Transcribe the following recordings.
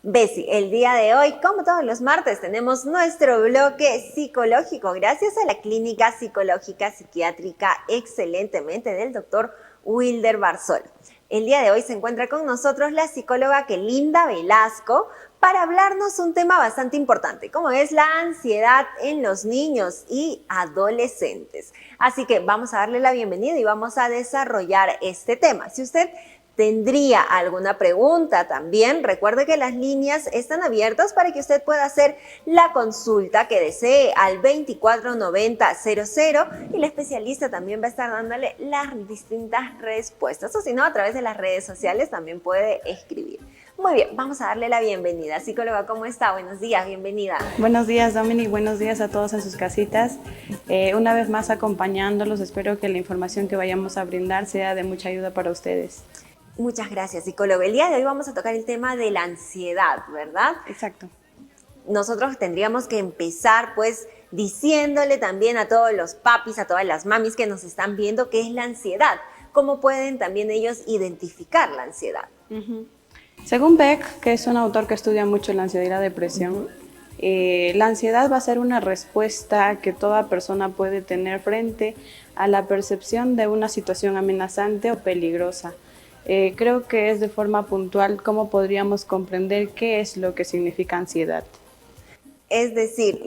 Bessie, el día de hoy, como todos los martes, tenemos nuestro bloque psicológico gracias a la Clínica Psicológica Psiquiátrica excelentemente del doctor Wilder Barzol. El día de hoy se encuentra con nosotros la psicóloga Kelinda Velasco para hablarnos un tema bastante importante, como es la ansiedad en los niños y adolescentes. Así que vamos a darle la bienvenida y vamos a desarrollar este tema. Si usted tendría alguna pregunta también, recuerde que las líneas están abiertas para que usted pueda hacer la consulta que desee al 249000 y la especialista también va a estar dándole las distintas respuestas, o si no, a través de las redes sociales también puede escribir. Muy bien, vamos a darle la bienvenida. Psicóloga, ¿cómo está? Buenos días, bienvenida. Buenos días, Dominic. Buenos días a todos en sus casitas. Una vez más acompañándolos, espero que la información que vayamos a brindar sea de mucha ayuda para ustedes. Muchas gracias, psicóloga. El día de hoy vamos a tocar el tema de la ansiedad, ¿verdad? Exacto. Nosotros tendríamos que empezar pues diciéndole también a todos los papis, a todas las mamis que nos están viendo qué es la ansiedad. ¿Cómo pueden también ellos identificar la ansiedad? Según Beck, que es un autor que estudia mucho la ansiedad y la depresión, la ansiedad va a ser una respuesta que toda persona puede tener frente a la percepción de una situación amenazante o peligrosa. Creo que es de forma puntual cómo podríamos comprender qué es lo que significa ansiedad. Es decir,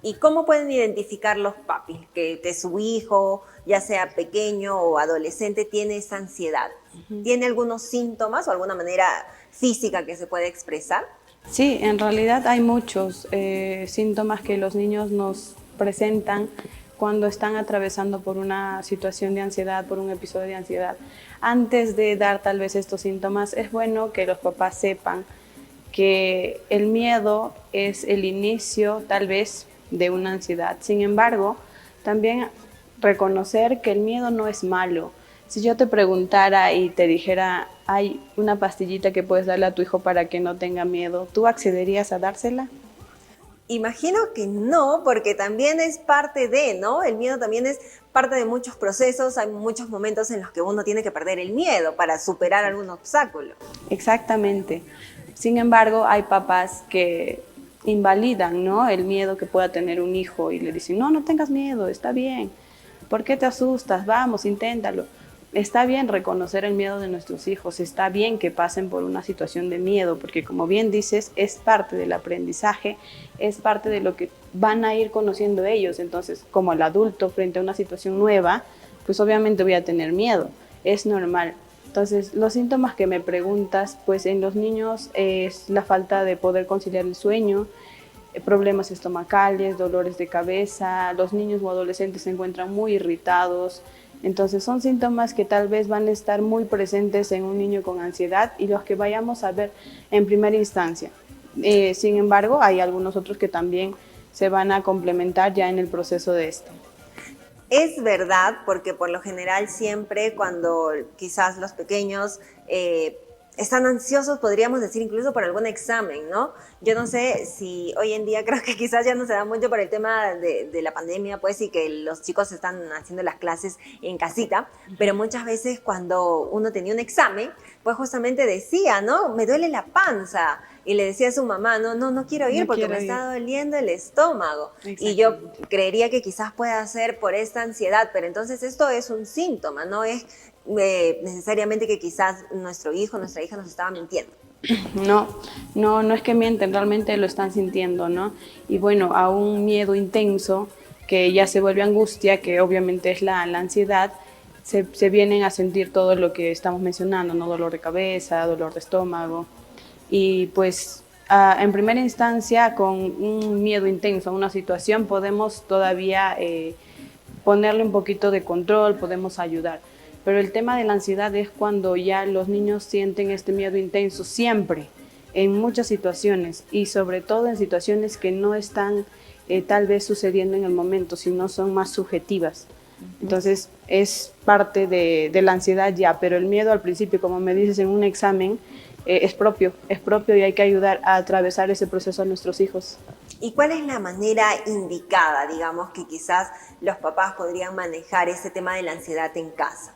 ¿y cómo pueden identificar los papis que su hijo, ya sea pequeño o adolescente, tiene esa ansiedad? ¿Tiene algunos síntomas o alguna manera física que se puede expresar? Sí, en realidad hay muchos síntomas que los niños nos presentan cuando están atravesando por una situación de ansiedad, por un episodio de ansiedad. Antes de dar tal vez estos síntomas, es bueno que los papás sepan que el miedo es el inicio tal vez de una ansiedad. Sin embargo, también reconocer que el miedo no es malo. Si yo te preguntara y te dijera, hay una pastillita que puedes darle a tu hijo para que no tenga miedo, ¿tú accederías a dársela? Imagino que no, porque también es parte de, ¿no? El miedo también es parte de muchos procesos, hay muchos momentos en los que uno tiene que perder el miedo para superar algún obstáculo. Exactamente. Sin embargo, hay papás que invalidan, ¿no?, el miedo que pueda tener un hijo y le dicen, no tengas miedo, está bien. ¿Por qué te asustas? Vamos, inténtalo. Está bien reconocer el miedo de nuestros hijos, está bien que pasen por una situación de miedo, porque como bien dices, es parte del aprendizaje, es parte de lo que van a ir conociendo ellos. Entonces, como el adulto frente a una situación nueva, pues obviamente voy a tener miedo, es normal. Entonces, los síntomas que me preguntas, pues en los niños es la falta de poder conciliar el sueño, problemas estomacales, dolores de cabeza, los niños o adolescentes se encuentran muy irritados. Entonces son síntomas que tal vez van a estar muy presentes en un niño con ansiedad y los que vayamos a ver en primera instancia. Sin embargo, hay algunos otros que también se van a complementar ya en el proceso de esto. Es verdad, porque por lo general siempre cuando quizás los pequeños están ansiosos, podríamos decir incluso por algún examen, ¿no? Yo no sé si hoy en día creo que quizás ya no se da mucho por el tema de la pandemia, pues, y que los chicos están haciendo las clases en casita, pero muchas veces cuando uno tenía un examen, pues justamente decía, ¿no? Me duele la panza. Y le decía a su mamá, no quiero ir porque me está doliendo el estómago. Y yo creería que quizás pueda ser por esta ansiedad, pero entonces esto es un síntoma, no es necesariamente que quizás nuestro hijo, nuestra hija nos estaba mintiendo. No es que mienten, realmente lo están sintiendo, ¿no? Y bueno, a un miedo intenso que ya se vuelve angustia, que obviamente es la ansiedad, se vienen a sentir todo lo que estamos mencionando, ¿no? Dolor de cabeza, dolor de estómago. Y pues en primera instancia, con un miedo intenso a una situación, podemos todavía ponerle un poquito de control, podemos ayudar. Pero el tema de la ansiedad es cuando ya los niños sienten este miedo intenso siempre, en muchas situaciones, y sobre todo en situaciones que no están tal vez sucediendo en el momento, sino son más subjetivas. Entonces es parte de la ansiedad ya, pero el miedo al principio, como me dices, en un examen, es propio y hay que ayudar a atravesar ese proceso a nuestros hijos. ¿Y cuál es la manera indicada, digamos, que quizás los papás podrían manejar ese tema de la ansiedad en casa?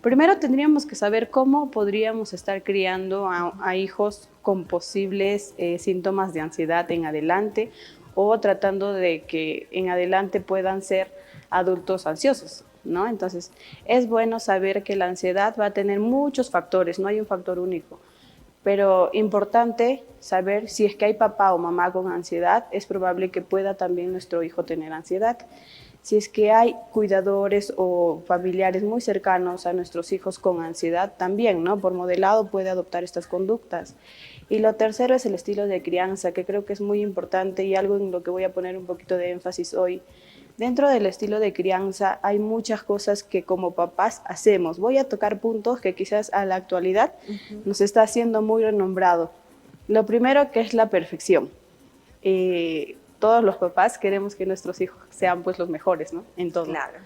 Primero tendríamos que saber cómo podríamos estar criando a hijos con posibles síntomas de ansiedad en adelante o tratando de que en adelante puedan ser adultos ansiosos, ¿no? Entonces, es bueno saber que la ansiedad va a tener muchos factores, no hay un factor único. Pero importante saber si es que hay papá o mamá con ansiedad, es probable que pueda también nuestro hijo tener ansiedad. Si es que hay cuidadores o familiares muy cercanos a nuestros hijos con ansiedad, también, ¿no? Por modelado puede adoptar estas conductas. Y lo tercero es el estilo de crianza, que creo que es muy importante y algo en lo que voy a poner un poquito de énfasis hoy. Dentro del estilo de crianza hay muchas cosas que como papás hacemos. Voy a tocar puntos que quizás a la actualidad nos está haciendo muy renombrado. Lo primero que es la perfección. Todos los papás queremos que nuestros hijos sean pues los mejores, ¿no? En todo. Claro.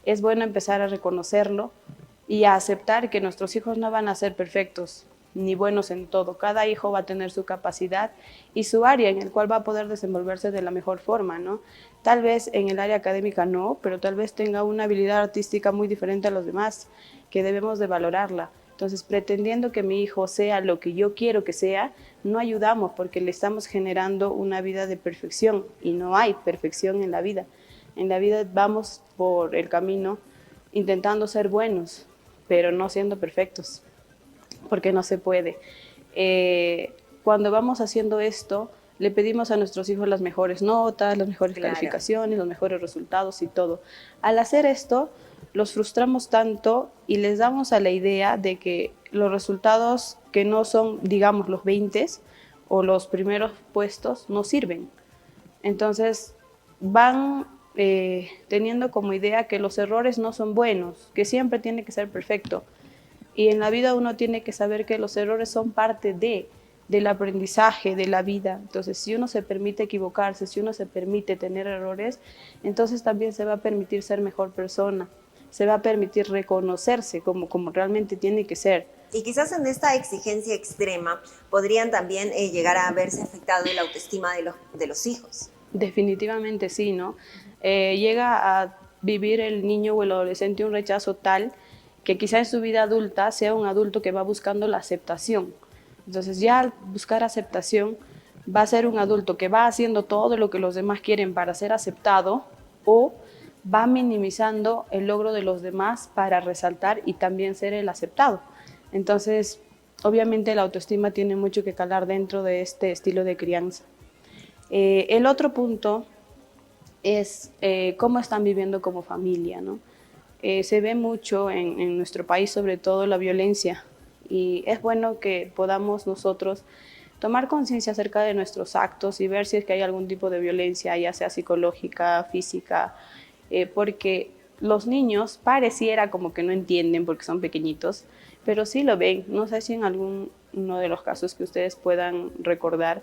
Es bueno empezar a reconocerlo y a aceptar que nuestros hijos no van a ser perfectos ni buenos en todo. Cada hijo va a tener su capacidad y su área en el cual va a poder desenvolverse de la mejor forma, ¿no? Tal vez en el área académica no, pero tal vez tenga una habilidad artística muy diferente a los demás, que debemos de valorarla. Entonces, pretendiendo que mi hijo sea lo que yo quiero que sea, no ayudamos porque le estamos generando una vida de perfección y no hay perfección en la vida. En la vida vamos por el camino intentando ser buenos, pero no siendo perfectos, porque no se puede. Cuando vamos haciendo esto, le pedimos a nuestros hijos las mejores notas, las mejores calificaciones, los mejores resultados y todo. Al hacer esto, los frustramos tanto y les damos a la idea de que los resultados que no son, digamos, los 20 o los primeros puestos no sirven. Entonces, van teniendo como idea que los errores no son buenos, que siempre tiene que ser perfecto. Y en la vida uno tiene que saber que los errores son parte del aprendizaje de la vida. Entonces, si uno se permite equivocarse, si uno se permite tener errores, entonces también se va a permitir ser mejor persona, se va a permitir reconocerse como realmente tiene que ser. Y quizás en esta exigencia extrema podrían también llegar a verse afectado la autoestima de los hijos. Definitivamente sí, ¿no? Llega a vivir el niño o el adolescente un rechazo tal que quizá en su vida adulta sea un adulto que va buscando la aceptación. Entonces ya al buscar aceptación va a ser un adulto que va haciendo todo lo que los demás quieren para ser aceptado o va minimizando el logro de los demás para resaltar y también ser el aceptado. Entonces, obviamente la autoestima tiene mucho que calar dentro de este estilo de crianza. El otro punto es cómo están viviendo como familia, ¿no? Se ve mucho en nuestro país, sobre todo la violencia, y es bueno que podamos nosotros tomar conciencia acerca de nuestros actos y ver si es que hay algún tipo de violencia, ya sea psicológica, física, porque los niños pareciera como que no entienden porque son pequeñitos, pero sí lo ven. No sé si en alguno de los casos que ustedes puedan recordar,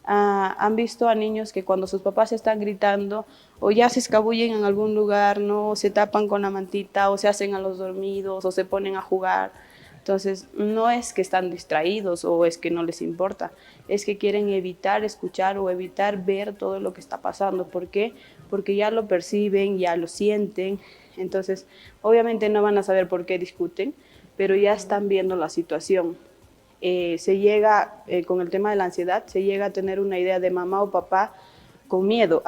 han visto a niños que cuando sus papás están gritando o ya se escabullen en algún lugar, no se tapan con la mantita o se hacen a los dormidos o se ponen a jugar. Entonces, no es que están distraídos o es que no les importa, es que quieren evitar escuchar o evitar ver todo lo que está pasando. ¿Por qué? Porque ya lo perciben, ya lo sienten. Entonces, obviamente no van a saber por qué discuten, pero ya están viendo la situación. Se llega, con el tema de la ansiedad, se llega a tener una idea de mamá o papá con miedo,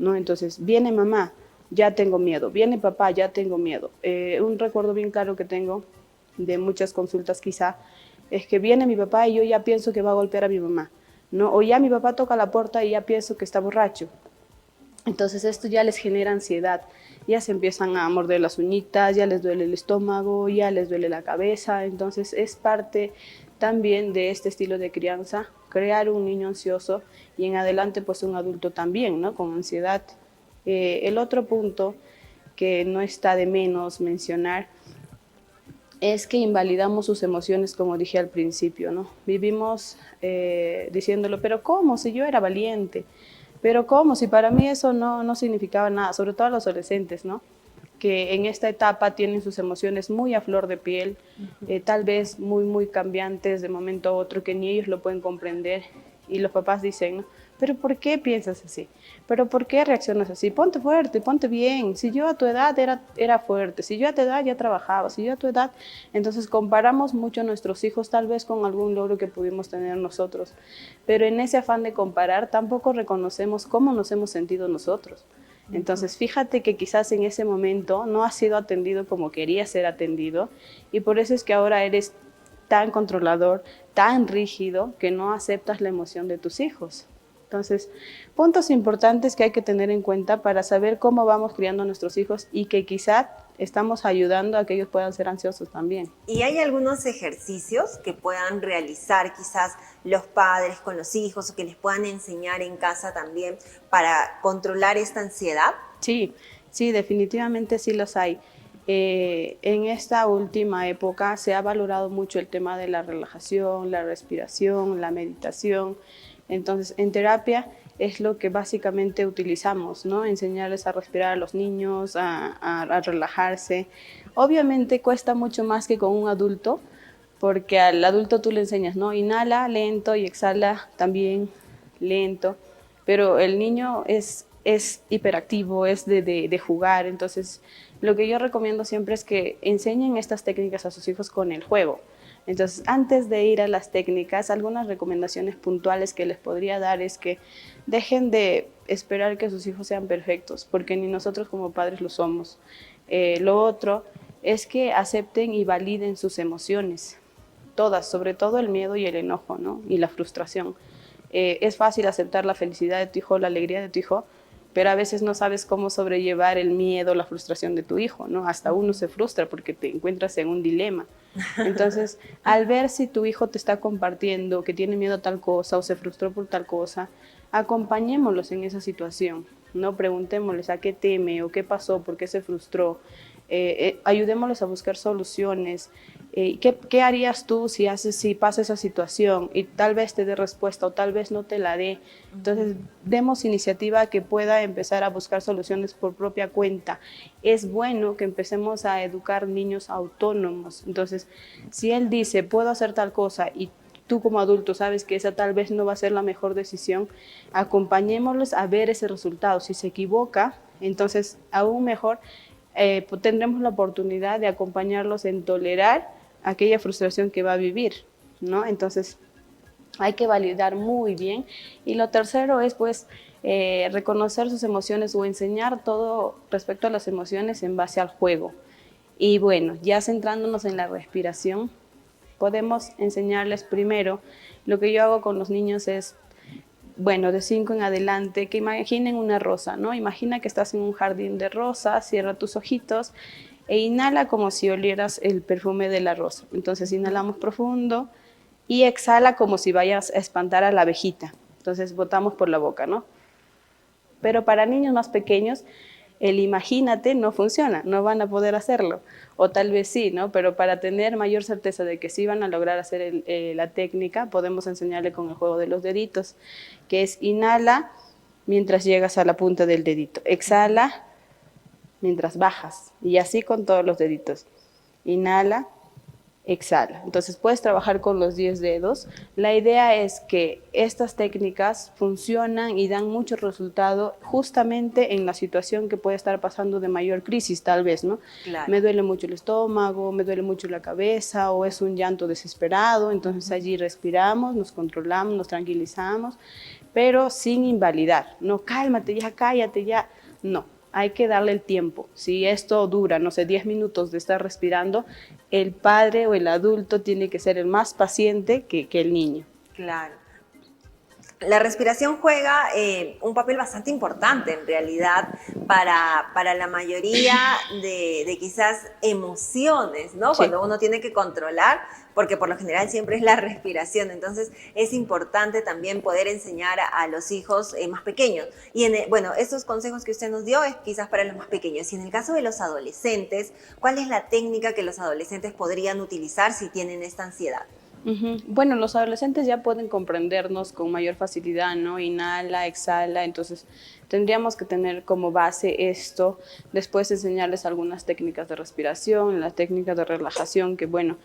¿no? Entonces, viene mamá, ya tengo miedo, viene papá, ya tengo miedo. Un recuerdo bien claro que tengo de muchas consultas quizá, es que viene mi papá y yo ya pienso que va a golpear a mi mamá, ¿no? O ya mi papá toca la puerta y ya pienso que está borracho. Entonces esto ya les genera ansiedad, ya se empiezan a morder las uñitas, ya les duele el estómago, ya les duele la cabeza. Entonces es parte también de este estilo de crianza, crear un niño ansioso y en adelante pues un adulto también, ¿no? Con ansiedad. El otro punto que no está de menos mencionar es que invalidamos sus emociones, como dije al principio, ¿no? Vivimos diciéndolo, pero ¿cómo? Si yo era valiente, pero ¿cómo? Si para mí eso no significaba nada, sobre todo a los adolescentes, ¿no? que en esta etapa tienen sus emociones muy a flor de piel, tal vez muy cambiantes de momento a otro, que ni ellos lo pueden comprender, y los papás dicen, ¿no? ¿Pero por qué piensas así? ¿Pero por qué reaccionas así? Ponte fuerte, ponte bien. Si yo a tu edad era fuerte, si yo a tu edad ya trabajaba, si yo a tu edad... Entonces comparamos mucho a nuestros hijos tal vez con algún logro que pudimos tener nosotros, pero en ese afán de comparar tampoco reconocemos cómo nos hemos sentido nosotros. Entonces fíjate que quizás en ese momento no has sido atendido como querías ser atendido, y por eso es que ahora eres tan controlador, tan rígido, que no aceptas la emoción de tus hijos. Entonces, puntos importantes que hay que tener en cuenta para saber cómo vamos criando a nuestros hijos, y que quizá estamos ayudando a que ellos puedan ser ansiosos también. ¿Y hay algunos ejercicios que puedan realizar quizás los padres con los hijos, o que les puedan enseñar en casa también para controlar esta ansiedad? Sí, definitivamente sí los hay. En esta última época se ha valorado mucho el tema de la relajación, la respiración, la meditación. Entonces, en terapia es lo que básicamente utilizamos, ¿no? Enseñarles a respirar a los niños, a relajarse. Obviamente cuesta mucho más que con un adulto, porque al adulto tú le enseñas, ¿no? Inhala lento y exhala también lento, pero el niño es hiperactivo, es de jugar. Entonces, lo que yo recomiendo siempre es que enseñen estas técnicas a sus hijos con el juego. Entonces, antes de ir a las técnicas, algunas recomendaciones puntuales que les podría dar es que dejen de esperar que sus hijos sean perfectos, porque ni nosotros como padres lo somos. Lo otro es que acepten y validen sus emociones, todas, sobre todo el miedo y el enojo, ¿no? Y la frustración. Es fácil aceptar la felicidad de tu hijo, la alegría de tu hijo, pero a veces no sabes cómo sobrellevar el miedo, la frustración de tu hijo, ¿no? Hasta uno se frustra porque te encuentras en un dilema. Entonces, al ver si tu hijo te está compartiendo que tiene miedo a tal cosa o se frustró por tal cosa, acompañémoslos en esa situación, ¿no? Preguntémosles a qué teme o qué pasó, por qué se frustró. Ayudémosles a buscar soluciones. ¿Qué harías tú si pasa esa situación? Y tal vez te dé respuesta o tal vez no te la dé. Entonces, demos iniciativa que pueda empezar a buscar soluciones por propia cuenta. Es bueno que empecemos a educar niños autónomos. Entonces, si él dice, puedo hacer tal cosa, y tú como adulto sabes que esa tal vez no va a ser la mejor decisión, acompañémoslos a ver ese resultado. Si se equivoca, entonces aún mejor, tendremos la oportunidad de acompañarlos en tolerar aquella frustración que va a vivir, ¿no? Entonces, hay que validar muy bien. Y lo tercero es, pues, reconocer sus emociones o enseñar todo respecto a las emociones en base al juego. Y bueno, ya centrándonos en la respiración, podemos enseñarles primero, lo que yo hago con los niños es, bueno, de 5 en adelante, que imaginen una rosa, ¿no? Imagina que estás en un jardín de rosas, cierra tus ojitos e inhala como si olieras el perfume de la rosa. Entonces inhalamos profundo y exhala como si vayas a espantar a la abejita. Entonces botamos por la boca, ¿no? Pero para niños más pequeños, el imagínate no funciona, no van a poder hacerlo, o tal vez sí, ¿no? Pero para tener mayor certeza de que sí van a lograr hacer la técnica, podemos enseñarle con el juego de los deditos, que es inhala mientras llegas a la punta del dedito, exhala mientras bajas, y así con todos los deditos. Inhala, exhala. Entonces puedes trabajar con los 10 dedos. La idea es que estas técnicas funcionan y dan mucho resultado justamente en la situación que puede estar pasando de mayor crisis, tal vez, ¿no? Claro. Me duele mucho el estómago, me duele mucho la cabeza, o es un llanto desesperado. Entonces allí respiramos, nos controlamos, nos tranquilizamos, pero sin invalidar. No, cálmate, ya cállate, ya. No. Hay que darle el tiempo. Si esto dura, no sé, 10 minutos de estar respirando, el padre o el adulto tiene que ser el más paciente que el niño. Claro. La respiración juega un papel bastante importante en realidad para la mayoría de quizás emociones, ¿no? Sí. Cuando uno tiene que controlar, porque por lo general siempre es la respiración. Entonces es importante también poder enseñar a los hijos más pequeños. Y bueno, estos consejos que usted nos dio es quizás para los más pequeños. Y en el caso de los adolescentes, ¿cuál es la técnica que los adolescentes podrían utilizar si tienen esta ansiedad? Bueno, los adolescentes ya pueden comprendernos con mayor facilidad, ¿no? Inhala, exhala, entonces tendríamos que tener como base esto, después enseñarles algunas técnicas de respiración, las técnicas de relajación, que bueno,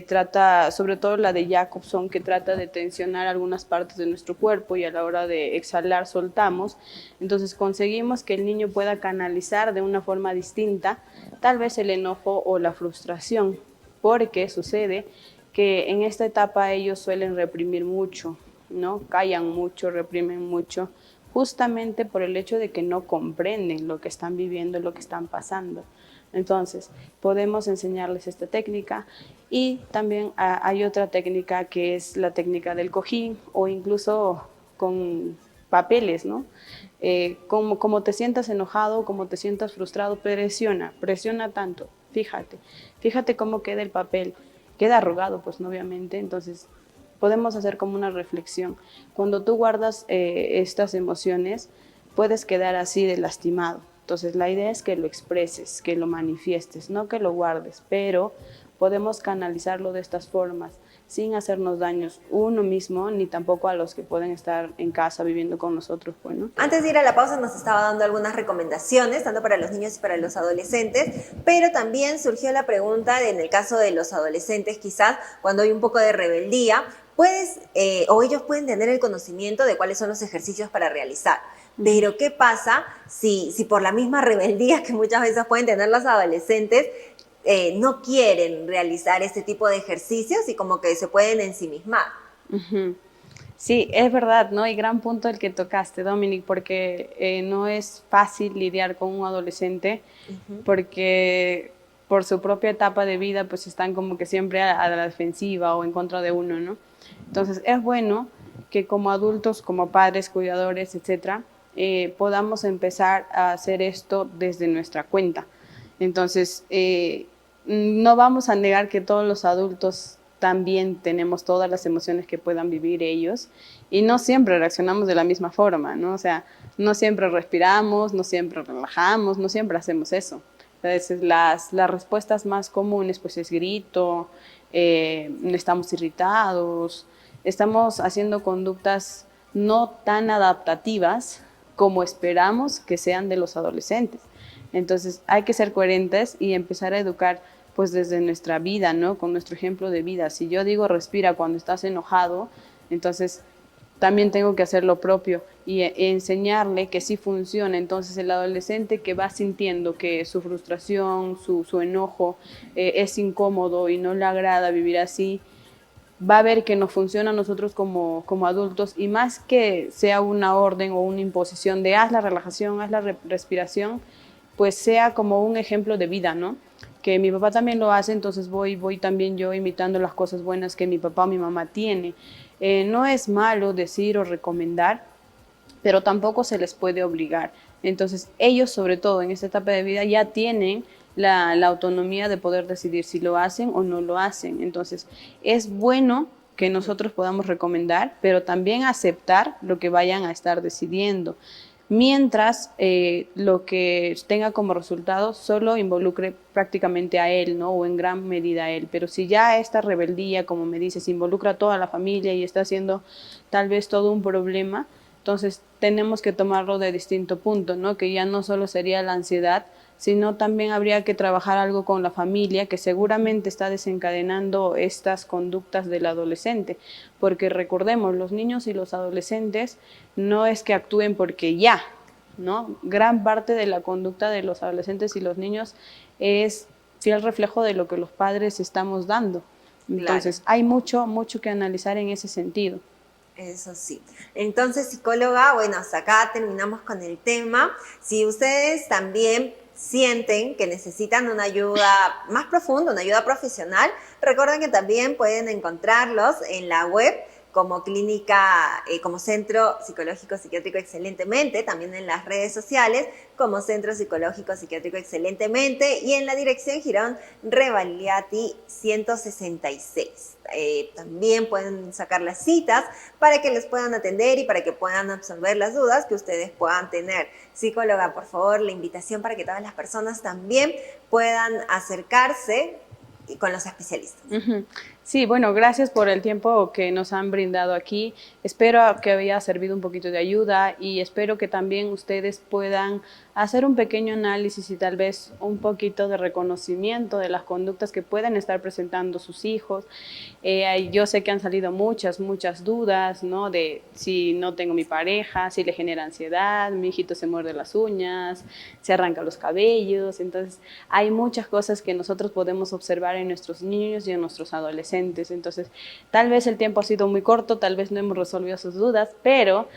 trata, sobre todo la de Jacobson, que trata de tensionar algunas partes de nuestro cuerpo y a la hora de exhalar soltamos, entonces conseguimos que el niño pueda canalizar de una forma distinta, tal vez el enojo o la frustración, porque sucede que en esta etapa ellos suelen reprimir mucho, ¿no? Callan mucho, reprimen mucho, justamente por el hecho de que no comprenden lo que están viviendo, lo que están pasando. Entonces, podemos enseñarles esta técnica y también hay otra técnica que es la técnica del cojín o incluso con papeles, ¿no? Como te sientas enojado, como te sientas frustrado, presiona tanto, fíjate cómo queda el papel, queda arrugado, pues obviamente, entonces podemos hacer como una reflexión. Cuando tú guardas estas emociones, puedes quedar así de lastimado. Entonces la idea es que lo expreses, que lo manifiestes, no que lo guardes, pero podemos canalizarlo de estas formas sin hacernos daños uno mismo ni tampoco a los que pueden estar en casa viviendo con nosotros. Bueno. Antes de ir a la pausa nos estaba dando algunas recomendaciones, tanto para los niños y para los adolescentes, pero también surgió la pregunta de, en el caso de los adolescentes, quizás cuando hay un poco de rebeldía, o ellos pueden tener el conocimiento de cuáles son los ejercicios para realizar. Pero ¿qué pasa si por la misma rebeldía que muchas veces pueden tener los adolescentes, no quieren realizar este tipo de ejercicios y como que se pueden ensimismar? Sí, es verdad, ¿no? Y gran punto el que tocaste, Dominic, porque no es fácil lidiar con un adolescente porque por su propia etapa de vida pues están como que siempre a la defensiva o en contra de uno, ¿no? Entonces es bueno que como adultos, como padres, cuidadores, etcétera, podamos empezar a hacer esto desde nuestra cuenta. Entonces, no vamos a negar que todos los adultos también tenemos todas las emociones que puedan vivir ellos y no siempre reaccionamos de la misma forma, ¿no? O sea, no siempre respiramos, no siempre relajamos, no siempre hacemos eso. Entonces, las respuestas más comunes pues es grito, estamos irritados, estamos haciendo conductas no tan adaptativas como esperamos que sean de los adolescentes. Entonces hay que ser coherentes y empezar a educar pues desde nuestra vida, ¿no? Con nuestro ejemplo de vida. Si yo digo respira cuando estás enojado, entonces también tengo que hacer lo propio y enseñarle que sí funciona. Entonces el adolescente que va sintiendo que su frustración, su enojo es incómodo y no le agrada vivir así, va a ver que nos funciona a nosotros como adultos y más que sea una orden o una imposición de haz la relajación, haz la respiración, pues sea como un ejemplo de vida, ¿no? Que mi papá también lo hace, entonces voy también yo imitando las cosas buenas que mi papá o mi mamá tiene. No es malo decir o recomendar, pero tampoco se les puede obligar. Entonces ellos, sobre todo en esta etapa de vida, ya tienen la autonomía de poder decidir si lo hacen o no lo hacen. Entonces es bueno que nosotros podamos recomendar, pero también aceptar lo que vayan a estar decidiendo, mientras lo que tenga como resultado solo involucre prácticamente a él, ¿no? O en gran medida a él. Pero si ya esta rebeldía, como me dices, involucra a toda la familia y está haciendo tal vez todo un problema, entonces tenemos que tomarlo de distinto punto, ¿no? Que ya no solo sería la ansiedad, sino también habría que trabajar algo con la familia que seguramente está desencadenando estas conductas del adolescente, porque recordemos, los niños y los adolescentes no es que actúen porque ya, ¿no? Gran parte de la conducta de los adolescentes y los niños es fiel reflejo de lo que los padres estamos dando. Entonces, claro, hay mucho que analizar en ese sentido. Eso sí. Entonces, psicóloga, bueno, hasta acá terminamos con el tema. Si ustedes también sienten que necesitan una ayuda más profunda, una ayuda profesional, recuerden que también pueden encontrarlos en la web como clínica, como Centro Psicológico Psiquiátrico Excelentemente, también en las redes sociales como Centro Psicológico Psiquiátrico Excelentemente y en la dirección Girón Rebagliati 166. También pueden sacar las citas para que les puedan atender y para que puedan absolver las dudas que ustedes puedan tener. Psicóloga, por favor, la invitación para que todas las personas también puedan acercarse con los especialistas. Sí, bueno, gracias por el tiempo que nos han brindado aquí. Espero que haya servido un poquito de ayuda y espero que también ustedes puedan hacer un pequeño análisis y tal vez un poquito de reconocimiento de las conductas que pueden estar presentando sus hijos. Yo sé que han salido muchas dudas, ¿no? De si no tengo mi pareja, si le genera ansiedad, mi hijito se muerde las uñas, se arranca los cabellos. Entonces, hay muchas cosas que nosotros podemos observar en nuestros niños y en nuestros adolescentes. Entonces, tal vez el tiempo ha sido muy corto, tal vez no hemos resolvido sus dudas, pero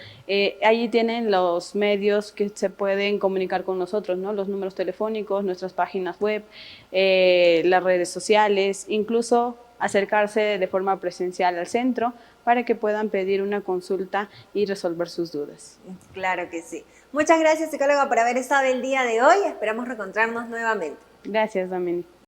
allí tienen los medios que se pueden comunicar con nosotros, ¿no? Los números telefónicos, nuestras páginas web, las redes sociales, incluso acercarse de forma presencial al centro para que puedan pedir una consulta y resolver sus dudas. Claro que sí. Muchas gracias, psicóloga, por haber estado el día de hoy. Esperamos reencontrarnos nuevamente. Gracias, Dominic.